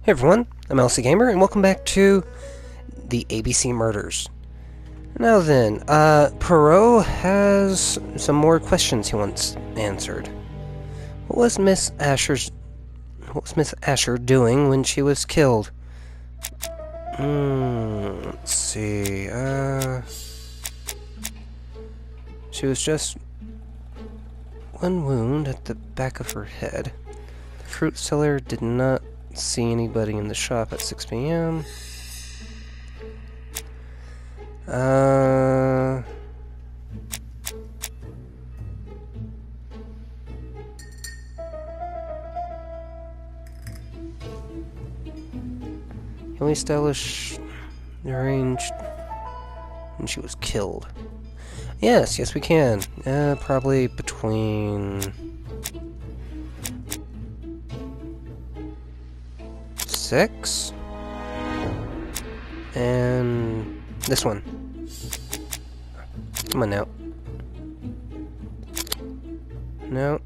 Hey everyone, I'm LC Gamer, and welcome back to the ABC Murders. Now then, Perot has some more questions he wants answered. What was Miss Asher doing when she was killed? Let's see, she was just one wound at the back of her head. The fruit seller did not see anybody in the shop at 6 p.m. Can we establish the range when she was killed? Yes, we can. Probably between 6 and this one. Come on now. No.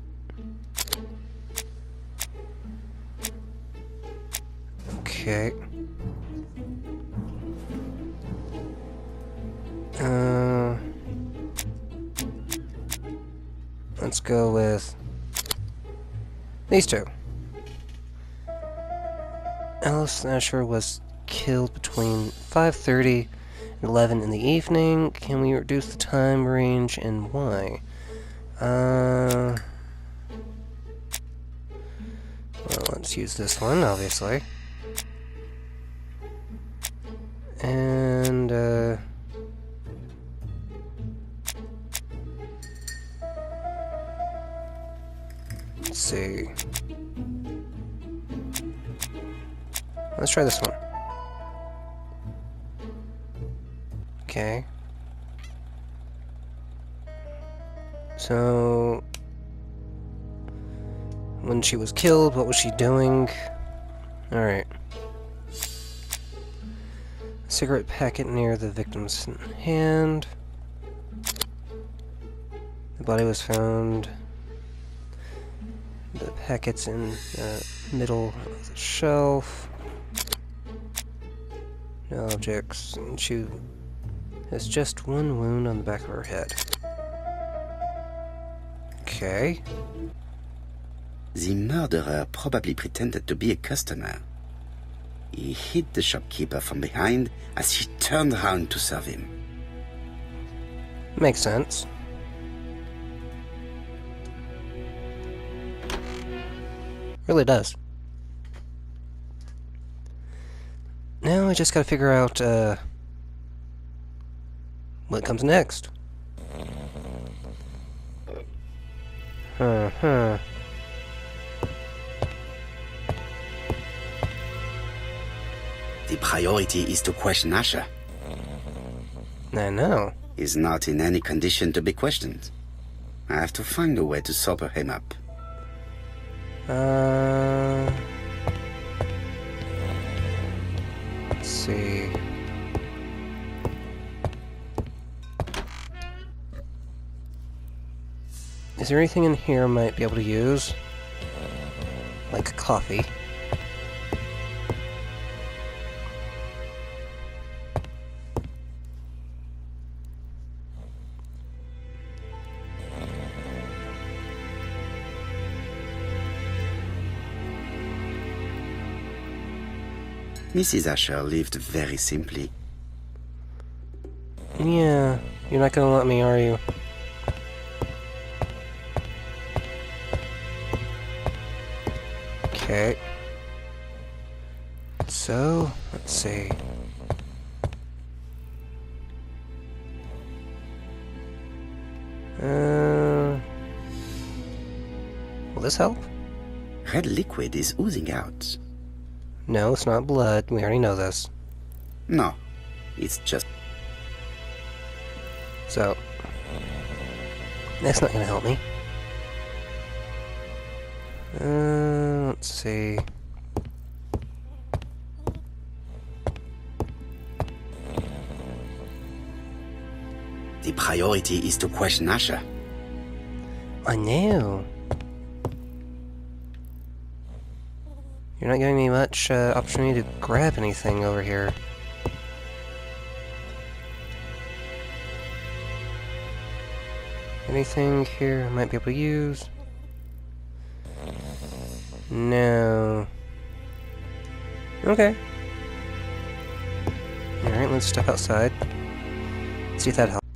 Okay. Let's go with these two. Alice Asher was killed between 5:30 and 11 in the evening. Can we reduce the time range and why? Well, let's use this one, obviously. And, let's see. Let's try this one. Okay. So, when she was killed, what was she doing? Alright. Cigarette packet near the victim's hand. The body was found. The packet's in the middle of the shelf. No objects. And she has just one wound on the back of her head. Okay. The murderer probably pretended to be a customer. He hit the shopkeeper from behind as she turned around to serve him. Makes sense. Really does. Now I just gotta figure out, what comes next. The priority is to question Asher. I know. He's not in any condition to be questioned. I have to find a way to sober him up. Let's see. Is there anything in here I might be able to use? Like coffee. Mrs. Asher lived very simply. Yeah, you're not gonna let me, are you? Okay. So, let's see. Will this help? Red liquid is oozing out. No, it's not blood. We already know this. No, it's just... So, that's not gonna help me. Let's see. The priority is to question Asher. I know. You're not giving me much opportunity to grab anything over here. Anything here I might be able to use? No. Okay. Alright, let's step outside. See if that helps.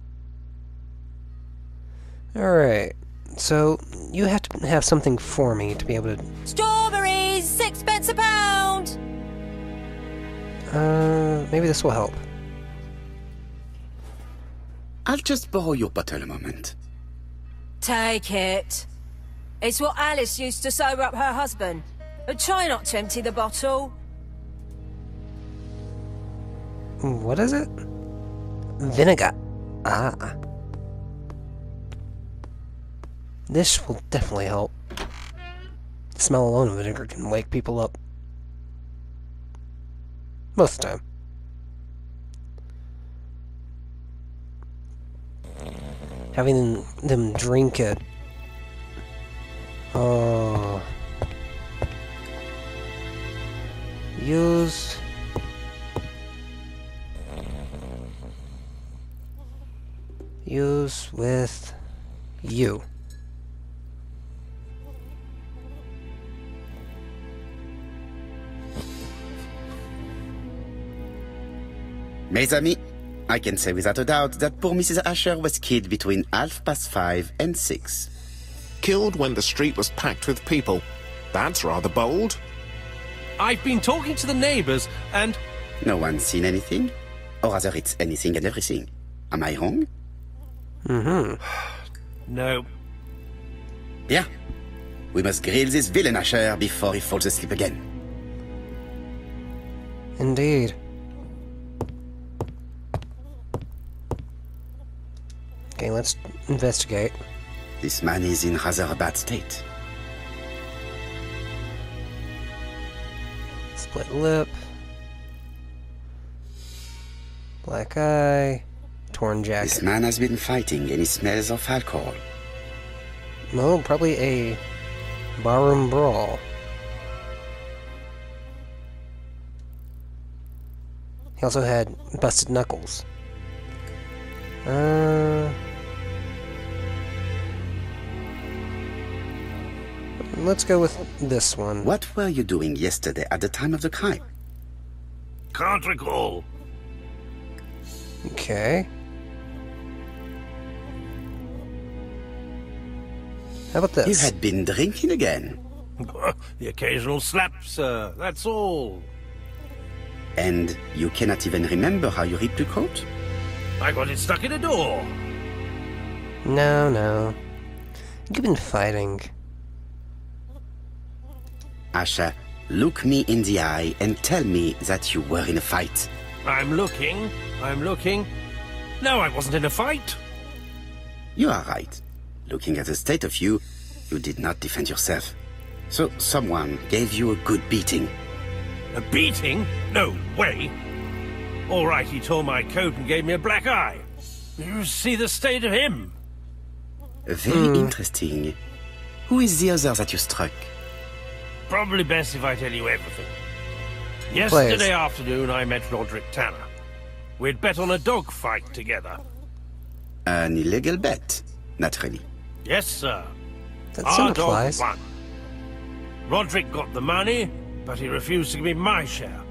Alright. So, you have to have something for me to be able to... Strawberries! 6p a pound! Maybe this will help. I'll just borrow your bottle a moment. Take it. It's what Alice used to sober up her husband. But try not to empty the bottle. What is it? Vinegar. Ah. This will definitely help. The smell alone of vinegar can wake people up. Most of the time. Having them drink it. Oh. Use... Use with you. Mes amis, I can say without a doubt that poor Mrs. Asher was killed between 5:30 and 6. Killed when the street was packed with people. That's rather bold. I've been talking to the neighbors, and... No one's seen anything? Or rather, it's anything and everything. Am I wrong? Mm-hmm. No. Yeah. We must grill this villain Asher before he falls asleep again. Indeed. Okay, let's investigate. This man is in rather a bad state. Split lip. Black eye. Torn jacket. This man has been fighting and he smells of alcohol. Well, probably a barroom brawl. He also had busted knuckles. Let's go with this one. What were you doing yesterday at the time of the crime? Can't recall. Okay. How about this? You had been drinking again. The occasional slap, sir. That's all. And you cannot even remember how you ripped your coat? I got it stuck in a door. No. You've been fighting. Asher, look me in the eye and tell me that you were in a fight. I'm looking. No, I wasn't in a fight. You are right. Looking at the state of you, you did not defend yourself. So someone gave you a good beating. A beating? No way. All right, he tore my coat and gave me a black eye. You see the state of him? Very interesting. Who is the other that you struck? Probably best if I tell you everything. Yesterday afternoon, I met Roderick Tanner. We'd bet on a dog fight together. An illegal bet, naturally. Yes, sir. That Our still dog applies. won. Roderick got the money, but he refused to give me my share.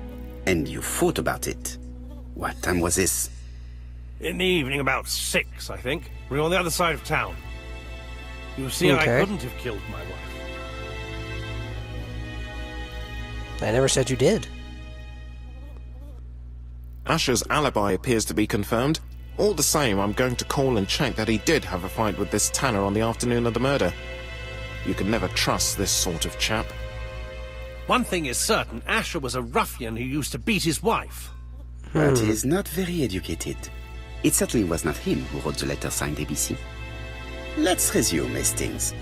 And you fought about it. What time was this? In the evening, about 6, I think. We were on the other side of town. You see, I Okay. couldn't have killed my wife. I never said you did. Asher's alibi appears to be confirmed. All the same, I'm going to call and check that he did have a fight with this Tanner on the afternoon of the murder. You can never trust this sort of chap. One thing is certain, Asher was a ruffian who used to beat his wife. But he is not very educated. It certainly was not him who wrote the letter signed ABC. Let's resume, Hastings.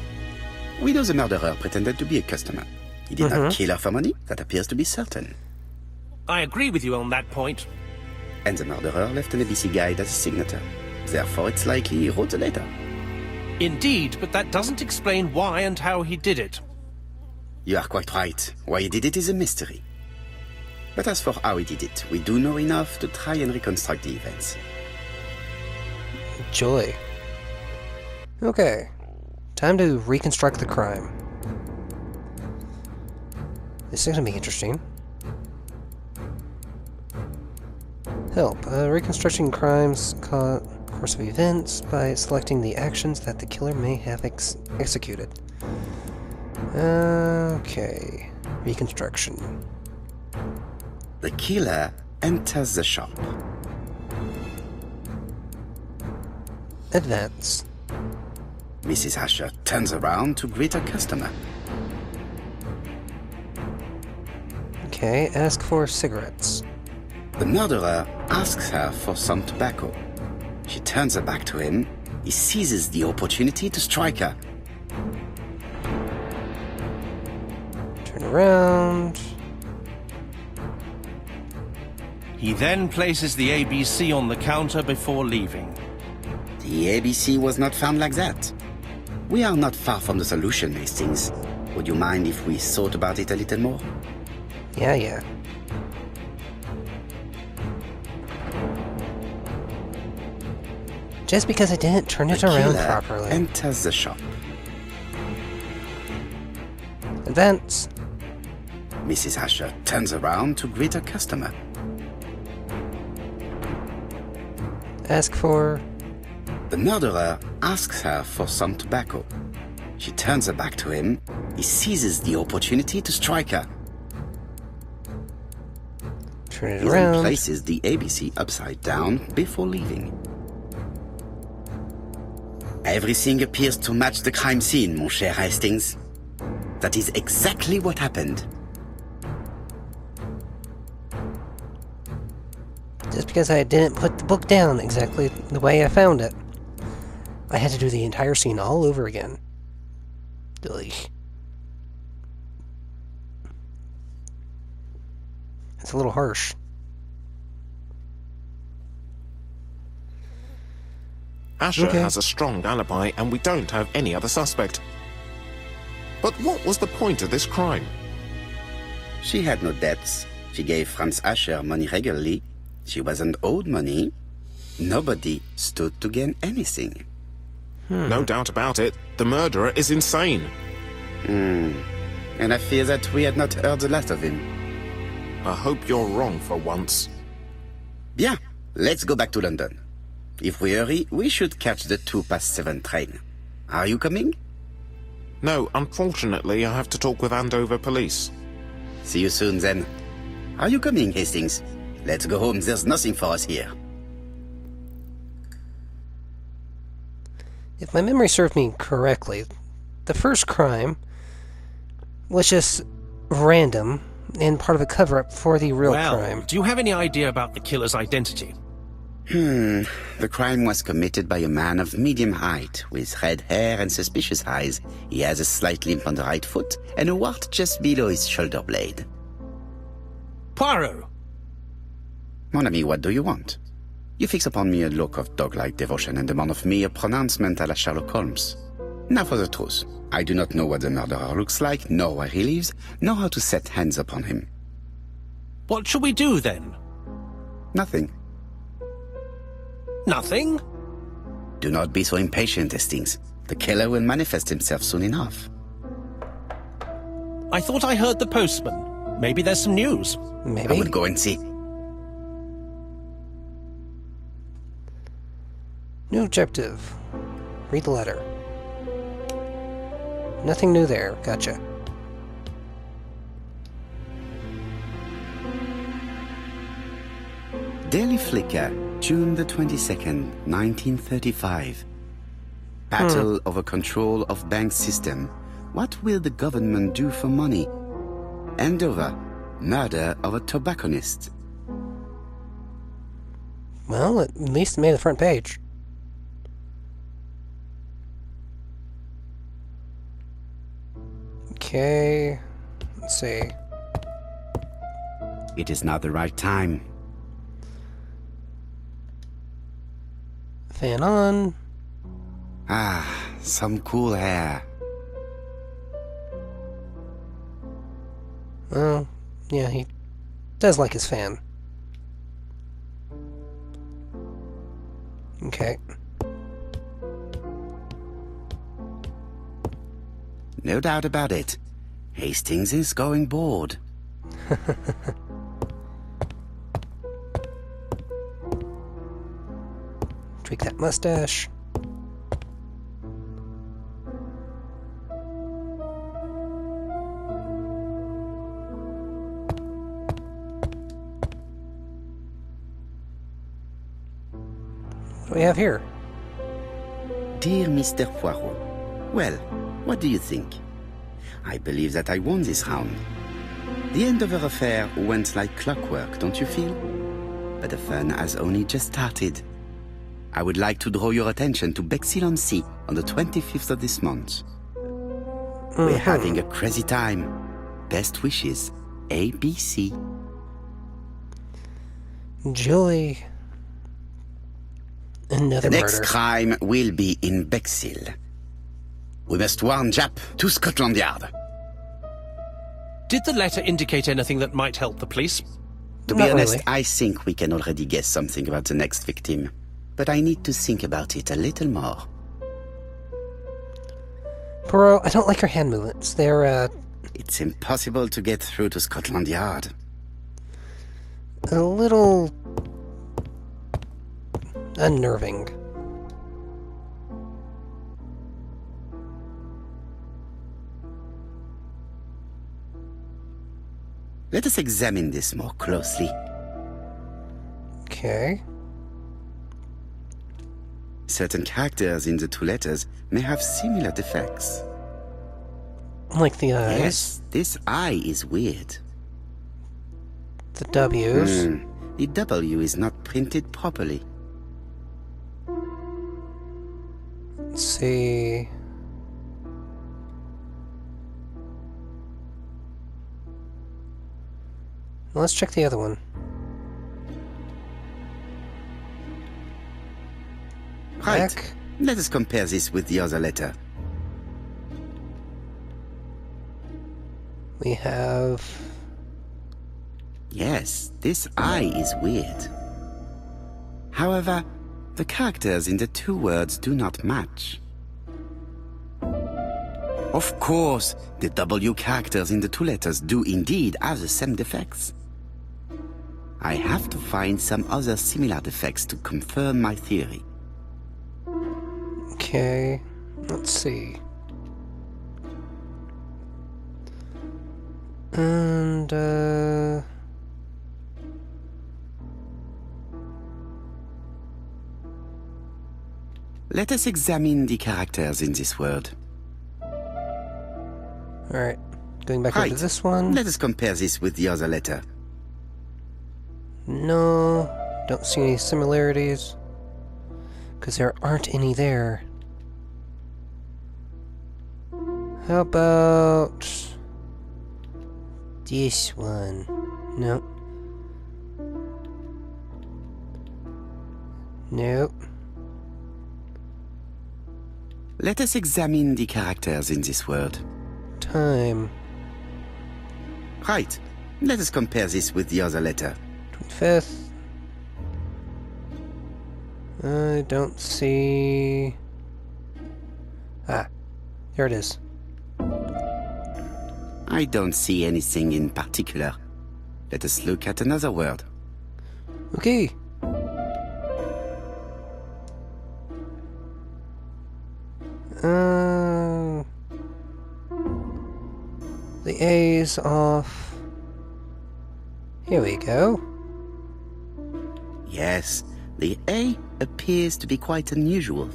We know the murderer pretended to be a customer. He did not kill her for money, that appears to be certain. I agree with you on that point. And the murderer left an ABC guide as a signature. Therefore, it's likely he wrote the letter. Indeed, but that doesn't explain why and how he did it. You are quite right. Why he did it is a mystery. But as for how he did it, we do know enough to try and reconstruct the events. Joy. Okay. Time to reconstruct the crime. This is going to be interesting. Help. Reconstructing crimes course of events by selecting the actions that the killer may have executed. Okay. Reconstruction. The killer enters the shop. Advance. Mrs. Asher turns around to greet a customer. Okay, ask for cigarettes. The murderer asks her for some tobacco. She turns her back to him. He seizes the opportunity to strike her. Turn around. He then places the ABC on the counter before leaving. The ABC was not found like that. We are not far from the solution, Hastings. Would you mind if we thought about it a little more? Yeah. Just because I didn't turn it around properly. Enters the shop. Advance. Mrs. Asher turns around to greet a customer. Ask for... The murderer asks her for some tobacco. She turns her back to him. He seizes the opportunity to strike her. Turn it He around. then places the ABC upside down before leaving. Everything appears to match the crime scene, mon cher Hastings. That is exactly what happened. Just because I didn't put the book down exactly the way I found it, I had to do the entire scene all over again. Ugh. It's a little harsh. Asher Okay. has a strong alibi, and we don't have any other suspect. But what was the point of this crime? She had no debts. She gave Franz Asher money regularly. She wasn't owed money. Nobody stood to gain anything. No doubt about it, the murderer is insane. And I fear that we had not heard the last of him. I hope you're wrong for once. Bien, let's go back to London. If we hurry, we should catch the 7:02 train. Are you coming? No, unfortunately, I have to talk with Andover police. See you soon, then. Are you coming, Hastings? Let's go home. There's nothing for us here. If my memory served me correctly, the first crime was just random and part of a cover-up for the real crime. Do you have any idea about the killer's identity? The crime was committed by a man of medium height, with red hair and suspicious eyes. He has a slight limp on the right foot and a wart just below his shoulder blade. Poirot! Mon ami, what do you want? You fix upon me a look of dog-like devotion and demand of me a pronouncement à la Sherlock Holmes. Now for the truth. I do not know what the murderer looks like, nor where he lives, nor how to set hands upon him. What shall we do, then? Nothing. Nothing? Do not be so impatient, Hastings. The killer will manifest himself soon enough. I thought I heard the postman. Maybe there's some news. Maybe. I will go and see. New objective. Read the letter. Nothing new there. Gotcha. Daily Flicker, June the 22nd, 1935. Battle over control of bank system. What will the government do for money? Andover, murder of a tobacconist. Well, at least it made the front page. Okay. Let's see. It is not the right time. Fan on. Ah, some cool air. Well, yeah, he does like his fan. Okay. No doubt about it. Hastings is going bored. Tweak that mustache. What do we have here? Dear Mr. Poirot, well, what do you think? I believe that I won this round. The end of our affair went like clockwork, don't you feel? But the fun has only just started. I would like to draw your attention to Bexhill-on-Sea on the 25th of this month. We're having a crazy time. Best wishes, ABC. Joy. Another The next murder. crime will be in Bexhill. We must warn Jap to Scotland Yard. Did the letter indicate anything that might help the police? To be Not honest, really. I think we can already guess something about the next victim. But I need to think about it a little more. Poirot, I don't like your hand movements. They're, It's impossible to get through to Scotland Yard. a little unnerving. Let us examine this more closely. Okay. Certain characters in the two letters may have similar defects. Like the eyes, Yes, this I is weird. the W's. The W is not printed properly. Let's see. Let's check the other one. Right. Back. Let us compare this with the other letter. We have... Yes, this I is weird. However, the characters in the two words do not match. Of course, the W characters in the two letters do indeed have the same defects. I have to find some other similar defects to confirm my theory. Okay, let's see. And, Let us examine the characters in this word. alright. Going back Right. into this one. Let us compare this with the other letter. No, don't see any similarities. Because there aren't any there. How about this one? Nope. Nope. Let us examine the characters in this word. Time. Right. Let us compare this with the other letter. 25th. I don't see... Ah, there it is. I don't see anything in particular. Let us look at another word. Okay. The A's off. Here we go. Yes, the A appears to be quite unusual.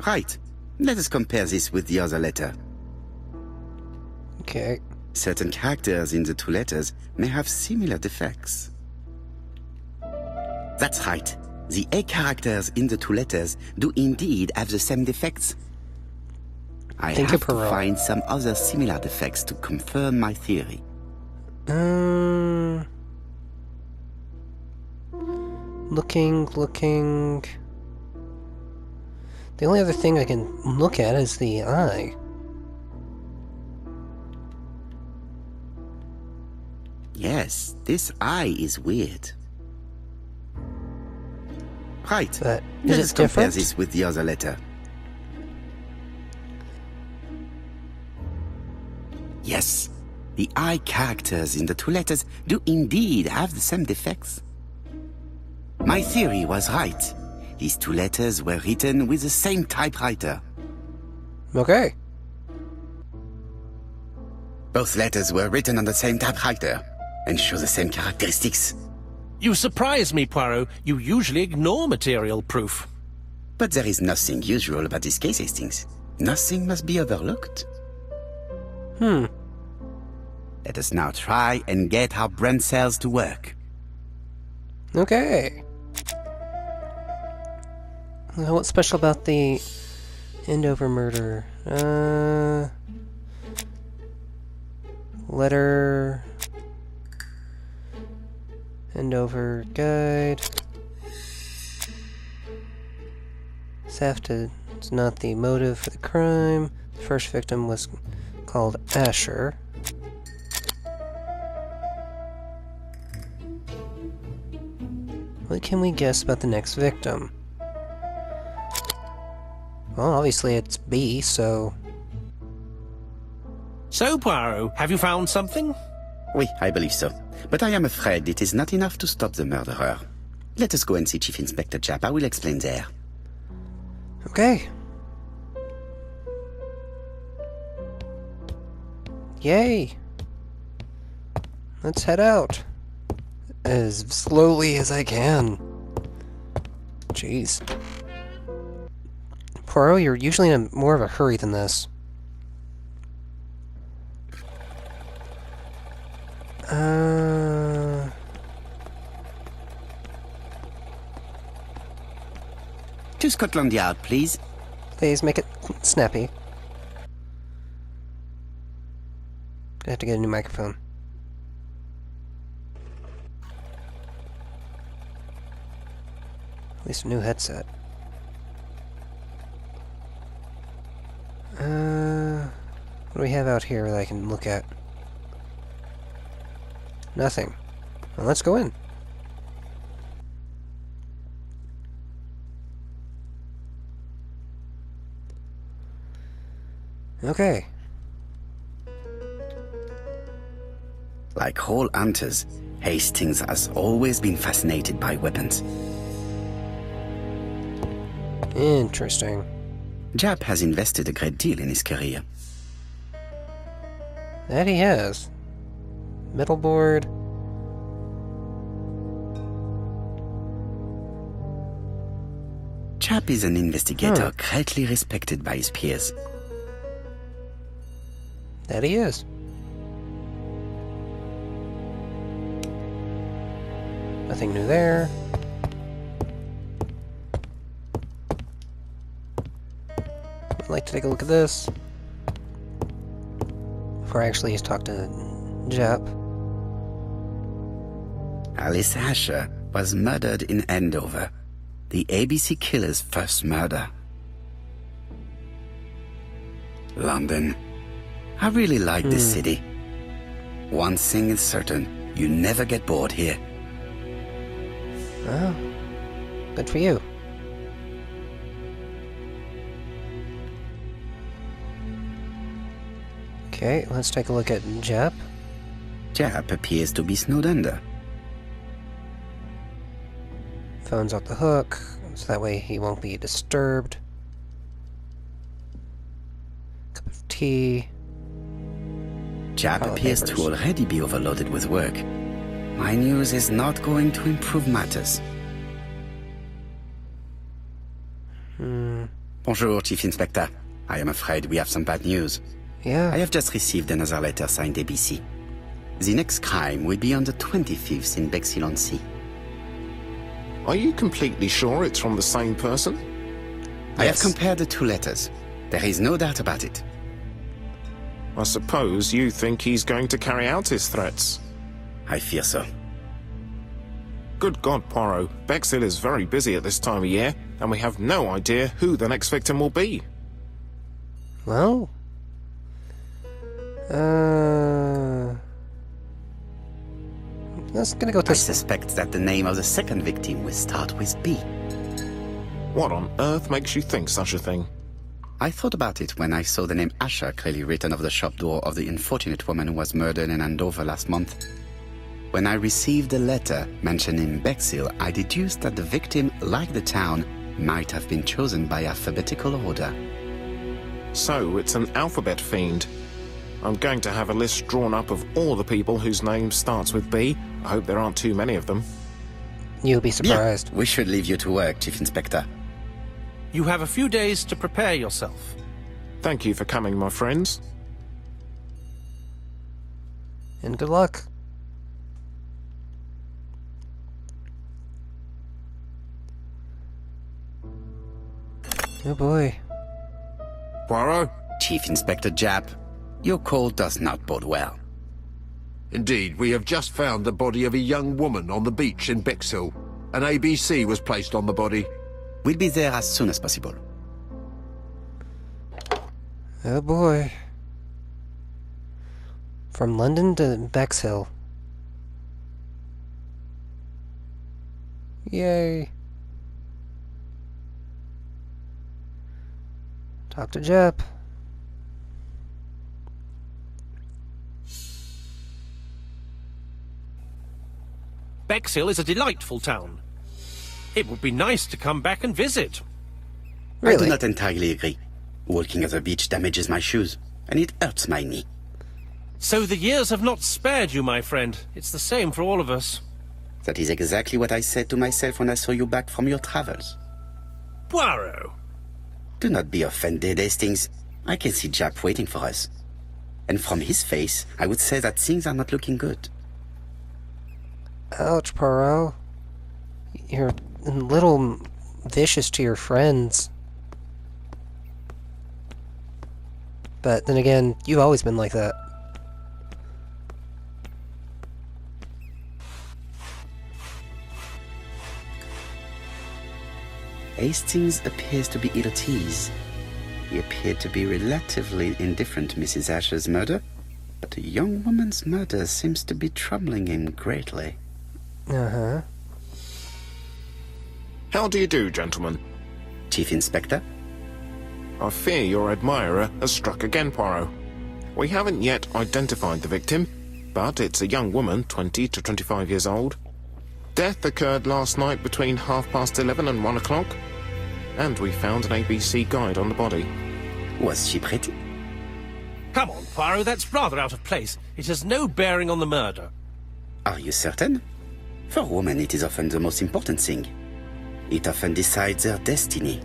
Right. Let us compare this with the other letter. Okay. Certain characters in the two letters may have similar defects. That's right. The A characters in the two letters do indeed have the same defects. I Thank you, have to Perot. find some other similar defects to confirm my theory. Looking. The only other thing I can look at is the eye. Yes, this eye is weird. Right. But Let is us it compare different? this with the other letter. Yes, the eye characters in the two letters do indeed have the same defects. My theory was right. These two letters were written with the same typewriter. Okay. Both letters were written on the same typewriter and show the same characteristics. You surprise me, Poirot. You usually ignore material proof. But there is nothing usual about this case, Hastings. Nothing must be overlooked. Let us now try and get our brain cells to work. Okay. Well, what's special about the Endover murder? Letter... Endover guide... Theft is not the motive for the crime. The first victim was called Asher. What can we guess about the next victim? Well, obviously it's B, so... So, Poirot, have you found something? Oui, I believe so. But I am afraid it is not enough to stop the murderer. Let us go and see Chief Inspector Japp. I will explain there. Okay. Yay! Let's head out. As slowly as I can. Jeez. Poirot, you're usually in more of a hurry than this. To Scotland Yard, please. Please make it snappy. I have to get a new microphone. At least a new headset. What do we have out here that I can look at? Nothing. Well, let's go in. Okay. Like all hunters, Hastings has always been fascinated by weapons. Interesting. Japp has invested a great deal in his career. That he has. Metal board. Japp is an investigator greatly respected by his peers. That he is. Nothing new there. I'd like to take a look at this. Before I actually talk to Japp. Alice Asher was murdered in Andover, the ABC killer's first murder. London. I really like this city. One thing is certain, you never get bored here. Well, good for you. Okay, let's take a look at Japp. Japp appears to be snowed under. Phone's off the hook, so that way he won't be disturbed. Cup of tea. Japp Pile of appears to papers. already be overloaded with work. My news is not going to improve matters. Bonjour, Chief Inspector. I am afraid we have some bad news. Yeah. I have just received another letter signed ABC. The next crime will be on the 25th in Bexhill-on-Sea. Are you completely sure it's from the same person? I have compared the two letters. There is no doubt about it. I suppose you think he's going to carry out his threats. I fear so. Good God, Poirot. Bexhill is very busy at this time of year, and we have no idea who the next victim will be. Well... Let's gonna go with I this. suspect that the name of the second victim will start with B. What on earth makes you think such a thing? I thought about it when I saw the name Asher clearly written over the shop door of the unfortunate woman who was murdered in Andover last month. When I received a letter mentioning Bexhill, I deduced that the victim, like the town, might have been chosen by alphabetical order. So, it's an alphabet fiend. I'm going to have a list drawn up of all the people whose name starts with B. I hope there aren't too many of them. You'll be surprised. Yeah, we should leave you to work, Chief Inspector. You have a few days to prepare yourself. Thank you for coming, my friends. And good luck. Oh boy. Poirot? Chief Inspector Japp, your call does not bode well. Indeed, we have just found the body of a young woman on the beach in Bexhill. An ABC was placed on the body. We'll be there as soon as possible. Oh boy. From London to Bexhill. Yay. Talk to Jep. Bexhill is a delightful town. It would be nice to come back and visit. Really? I do not entirely agree. Walking at the beach damages my shoes, and it hurts my knee. So the years have not spared you, my friend. It's the same for all of us. That is exactly what I said to myself when I saw you back from your travels. Poirot! Do not be offended, Hastings. I can see Japp waiting for us. And from his face, I would say that things are not looking good. Ouch, Poirot. You're a little vicious to your friends. But then again, you've always been like that. Hastings appears to be ill at ease. He appeared to be relatively indifferent to Mrs. Asher's murder, but a young woman's murder seems to be troubling him greatly. Uh-huh. How do you do, gentlemen? Chief Inspector? I fear your admirer has struck again, Poirot. We haven't yet identified the victim, but it's a young woman, 20 to 25 years old. Death occurred last night between 11:30 and 1 o'clock, and we found an ABC guide on the body. Was she pretty? Come on, Poirot, that's rather out of place. It has no bearing on the murder. Are you certain? For women, it is often the most important thing. It often decides their destiny.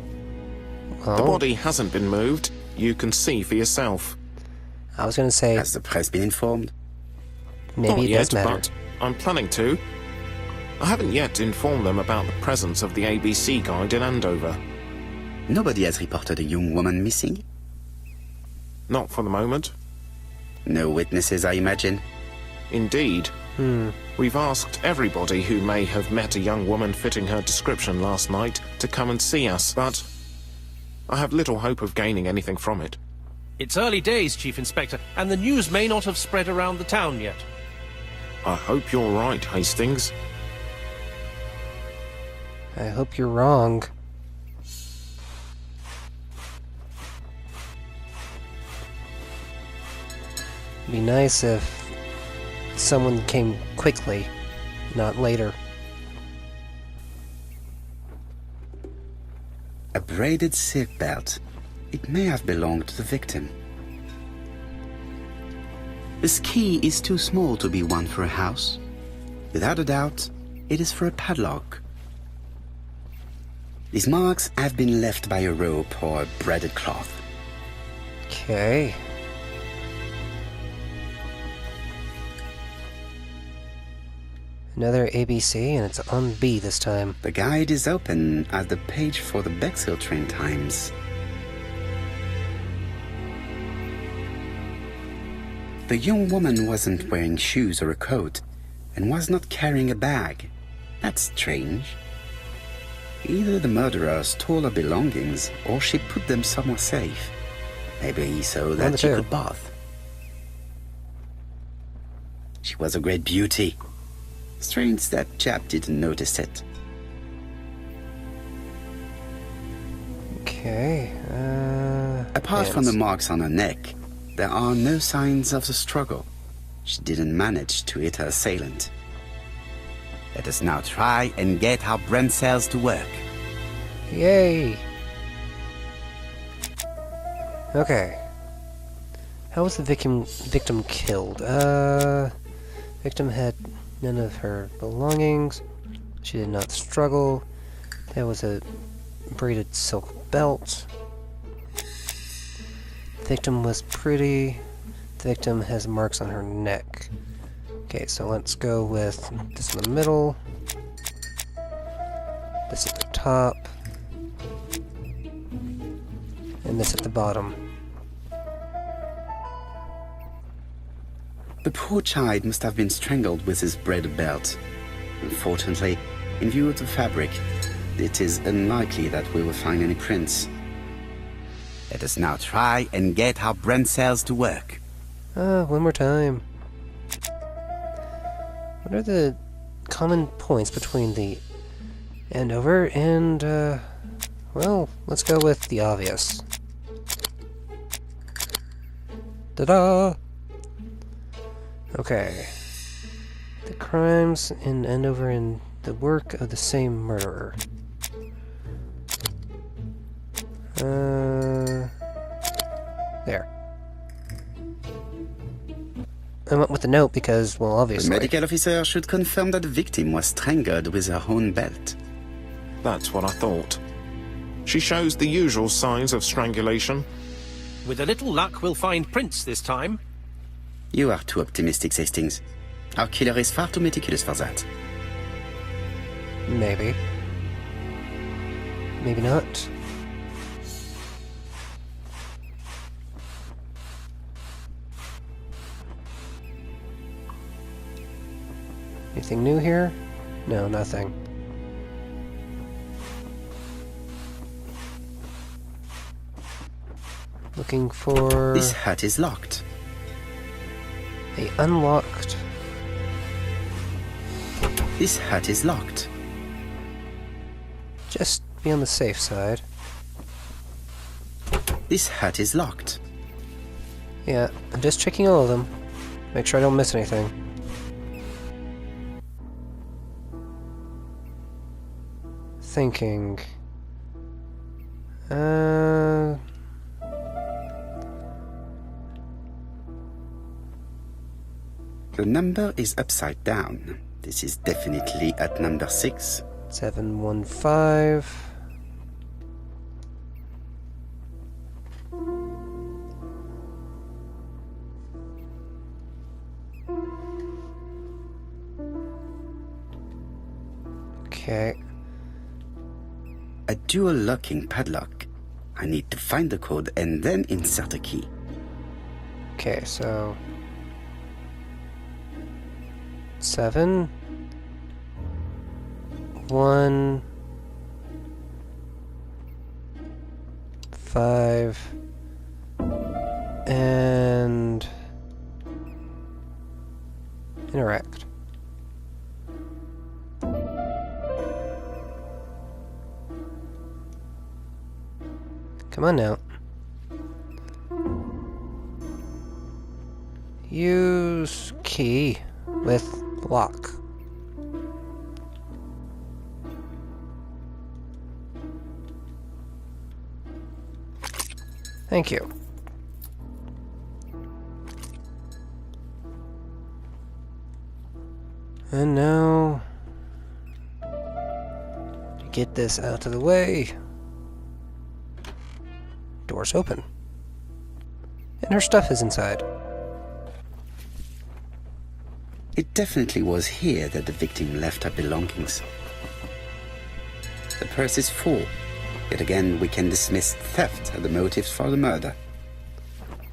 Well, The body hasn't been moved. You can see for yourself. I was gonna say, Has the press been informed? maybe Not it yet, does matter. but I'm planning to. I haven't yet informed them about the presence of the ABC guide in Andover. Nobody has reported a young woman missing? Not for the moment. No witnesses, I imagine. Indeed. We've asked everybody who may have met a young woman fitting her description last night to come and see us, but I have little hope of gaining anything from it. It's early days, Chief Inspector, and the news may not have spread around the town yet. I hope you're right, Hastings. I hope you're wrong. It'd be nice if someone came quickly, not later. A braided silk belt. It may have belonged to the victim. This key is too small to be one for a house. Without a doubt, it is for a padlock. These marks have been left by a rope or a braided cloth. Okay. Another ABC, and it's on B this time. The guide is open at the page for the Bexhill train times. The young woman wasn't wearing shoes or a coat, and was not carrying a bag. That's strange. Either the murderer stole her belongings, or she put them somewhere safe. Maybe so that she could bath. She was a great beauty. Strange that chap didn't notice it. Okay, Apart from the marks on her neck, there are no signs of the struggle. She didn't manage to hit her assailant. Let us now try and get our brain cells to work. Yay! Okay. How was the victim killed? Victim had none of her belongings. She did not struggle. There was a braided silk belt. Victim was pretty. The victim has marks on her neck. Okay, so let's go with this in the middle. This at the top. And this at the bottom. The poor child must have been strangled with his braided belt. Unfortunately, in view of the fabric, it is unlikely that we will find any prints. Let us now try and get our brain cells to work. One more time. What are the common points between the Andover and, well, let's go with the obvious. Ta-da! Okay. The crimes in Andover and the work of the same murderer. There. I went with the note because, well, obviously. The medical officer should confirm that the victim was strangled with her own belt. That's what I thought. She shows the usual signs of strangulation. With a little luck, we'll find prints this time. You are too optimistic, Hastings. Our killer is far too meticulous for that. Maybe. Maybe not. Anything new here? No, nothing. Looking for... This hut is locked. They unlocked... This hut is locked. Just be on the safe side. This hut is locked. Yeah, I'm just checking all of them. Make sure I don't miss anything. Thinking... The number is upside down. This is definitely at number 6. 715. Okay. A dual locking padlock. I need to find the code and then insert a key. Okay, so... 7 1 5 and interact. Come on now. Use key with lock. Thank you. And now, to get this out of the way, door's open. And her stuff is inside. It definitely was here that the victim left her belongings. The purse is full. Yet again, we can dismiss theft as the motives for the murder.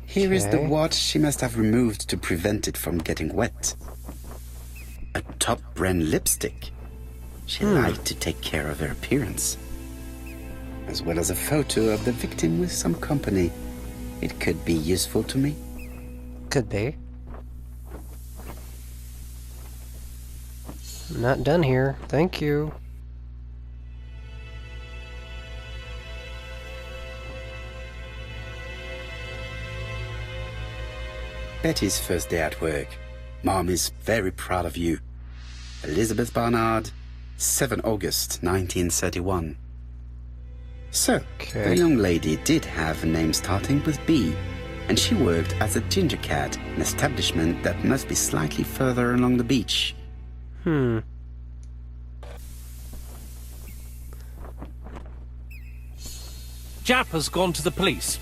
Here is the watch she must have removed to prevent it from getting wet. A top-brand lipstick. She liked to take care of her appearance. As well as a photo of the victim with some company. It could be useful to me. Could be. I'm not done here. Thank you. Betty's first day at work. Mom is very proud of you. Elizabeth Barnard, 7 August 1931. So, the young lady did have a name starting with B, and she worked as a ginger cat, an establishment that must be slightly further along the beach. Jap has gone to the police.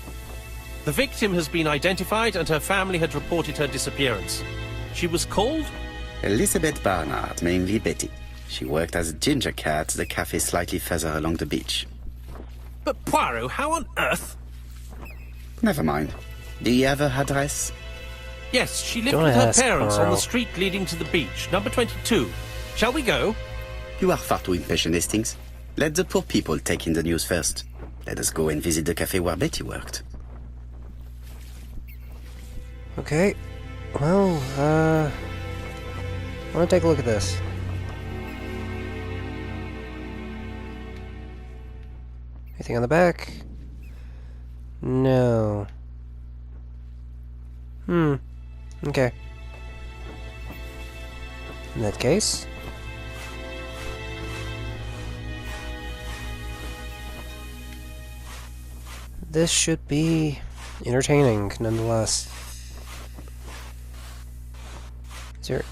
The victim has been identified and her family had reported her disappearance. She was called? Elizabeth Barnard, mainly Betty. She worked as a ginger cat at the cafe slightly further along the beach. But Poirot, how on earth? Never mind. Do you have her address? Yes, she lived with her parents on the street leading to the beach, number 22. Shall we go? You are far too impatient, Hastings. Let the poor people take in the news first. Let us go and visit the cafe where Betty worked. Okay. Well, I want to take a look at this. Anything on the back? No. Okay. In that case... this should be entertaining, nonetheless. Is there...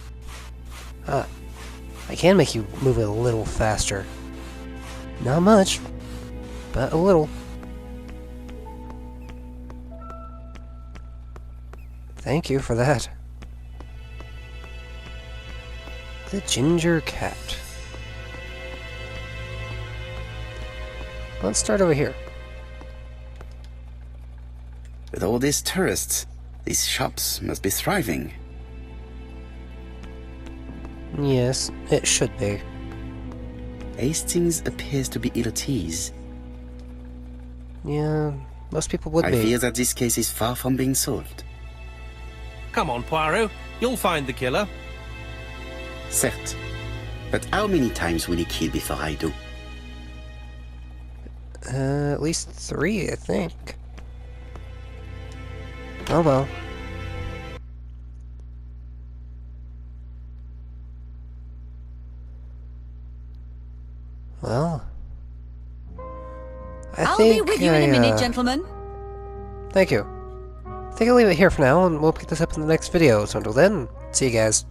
I can make you move it a little faster. Not much, but a little. Thank you for that. The ginger cat. Let's start over here. With all these tourists, these shops must be thriving. Yes, it should be. Hastings appears to be ill at ease. Yeah, most people would I be. fear that this case is far from being solved. Come on, Poirot. You'll find the killer. Certes. But how many times will he kill before I do? At least 3, I think. Oh well. Well, I'll be with you in a minute, gentlemen. Thank you. I think I'll leave it here for now, and we'll pick this up in the next video. So until then, see you guys.